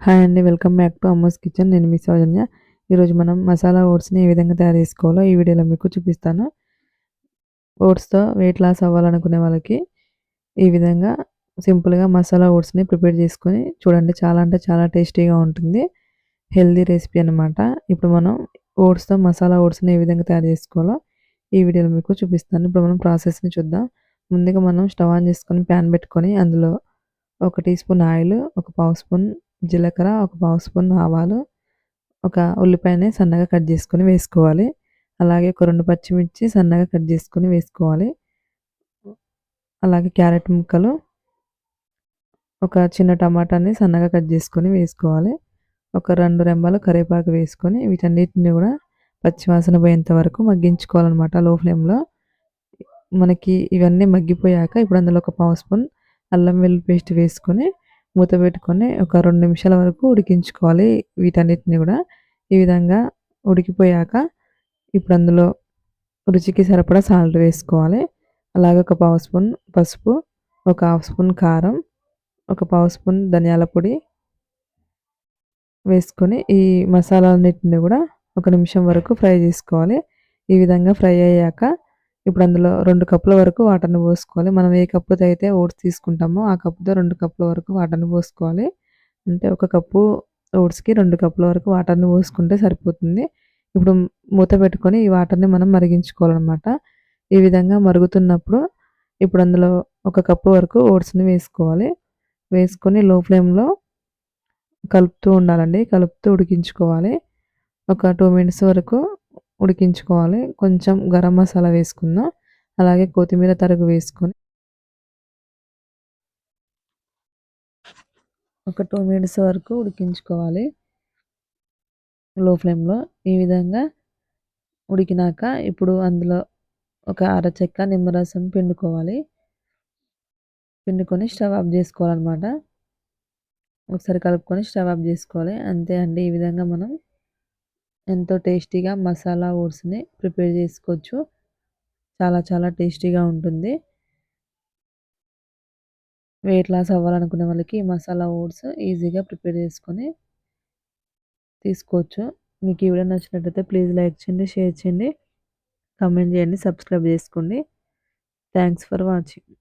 Hi అండి. Welcome back to Ammu's kitchen. నేను మీ సౌజన్య. ఈరోజు మనం మసాలా ఓట్స్‌ని ఏ విధంగా తయారు చేసుకోవాలో ఈ వీడియోలో మీకు చూపిస్తాను. ఓట్స్‌తో వెయిట్ లాస్ అవ్వాలనుకునే వాళ్ళకి ఈ విధంగా సింపుల్‌గా మసాలా ఓట్స్‌ని ప్రిపేర్ చేసుకొని చూడండి. చాలా అంటే చాలా టేస్టీగా ఉంటుంది. హెల్తీ రెసిపీ అనమాట. ఇప్పుడు మనం మసాలా ఓట్స్‌ని ఏ విధంగా తయారు చేసుకోవాలో ఈ వీడియోలో మీకు చూపిస్తాను. ఇప్పుడు మనం ప్రాసెస్‌ని చూద్దాం. ముందుగా మనం స్టవ్ ఆన్ చేసుకొని ప్యాన్ పెట్టుకొని అందులో ఒక టీ స్పూన్ ఆయిల్, ఒక పావు స్పూన్ జీలకర్ర, ఒక పావు స్పూన్ ఆవాలు, ఒక ఉల్లిపాయని సన్నగా కట్ చేసుకొని వేసుకోవాలి. అలాగే ఒక 2 పచ్చిమిర్చి సన్నగా కట్ చేసుకొని వేసుకోవాలి. అలాగే క్యారెట్ ముక్కలు, ఒక చిన్న టమాటాని సన్నగా కట్ చేసుకొని వేసుకోవాలి. ఒక 2 రెమ్మలు కరివేపాకు వేసుకొని వీటన్నిటిని కూడా పచ్చివాసన పోయేంత వరకు మగ్గించుకోవాలనమాట లో ఫ్లేమ్‌లో. మనకి ఇవన్నీ మగ్గిపోయాక ఇప్పుడు అందులో ఒక పావు స్పూన్ అల్లం వెల్లుల్లి పేస్ట్ వేసుకొని మూత పెట్టుకొని ఒక 2 నిమిషాల వరకు ఉడికించుకోవాలి వీటన్నిటిని గూడా. ఈ విధంగా ఉడికిపోయాక ఇప్పుడు అందులో రుచికి సరిపడా సాల్ట్ వేసుకోవాలి. అలాగే ఒక పావు స్పూన్ పసుపు, ఒక హాఫ్ స్పూన్ కారం, ఒక పావు స్పూన్ ధనియాల పొడి వేసుకొని ఈ మసాలాలన్నిటిని గూడా ఒక నిమిషం వరకు ఫ్రై జేసుకోవాలి. ఈ విధంగా ఫ్రై అయ్యాక ఇప్పుడు అందులో 2 కప్పుల వరకు వాటర్‌ని పోసుకోవాలి. మనం ఏ కప్పుతో అయితే ఓట్స్ తీసుకుంటామో ఆ కప్పుతో 2 కప్పుల వరకు వాటర్‌ని పోసుకోవాలి. అంటే ఒక కప్పు ఓట్స్‌కి 2 కప్పుల వరకు వాటర్‌ని పోసుకుంటే సరిపోతుంది. ఇప్పుడు మూత పెట్టుకొని ఈ వాటర్‌ని మనం మరిగించుకోవాలనమాట. ఈ విధంగా మరుగుతున్నప్పుడు ఇప్పుడు అందులో ఒక కప్పు వరకు ఓట్స్‌ని వేసుకోవాలి. వేసుకొని లో ఫ్లేమ్‌లో కలుపుతూ ఉండాలండి. కలుపుతూ ఉడికించుకోవాలి. ఒక 2 మినిట్స్ వరకు ఉడికించుకోవాలి. కొంచెం గరం మసాలా వేసుకుందాం. అలాగే కొత్తిమీర తరుగు వేసుకొని ఒక 2 మినిట్స్ వరకు ఉడికించుకోవాలి లో ఫ్లేమ్‌లో. ఈ విధంగా ఉడికినాక ఇప్పుడు అందులో ఒక చెక్క నిమ్మరసం పిండుకోవాలి. పిండుకొని స్టవ్ ఆఫ్ జేసుకోవాలనమాట. ఒకసారి కలుపుకొని స్టవ్ ఆఫ్ జేసుకోవాలి. అంతే అండి. ఈ విధంగా మనం ఎంతో టేస్టీగా మసాలా ఓట్స్‌ని ప్రిపేర్ చేసుకోవచ్చు. చాలా చాలా టేస్టీగా ఉంటుంది. వెయిట్ లాస్ అవ్వాలనుకునే వాళ్ళకి ఈ మసాలా ఓట్స్ ఈజీగా ప్రిపేర్ చేసుకొని తీసుకోవచ్చు. మీకు ఈ వీడియో నచ్చినట్లయితే ప్లీజ్ లైక్ చేయండి, షేర్ చేయండి, కామెంట్ చేయండి, సబ్స్క్రైబ్ చేసుకోండి. Thanks for watching.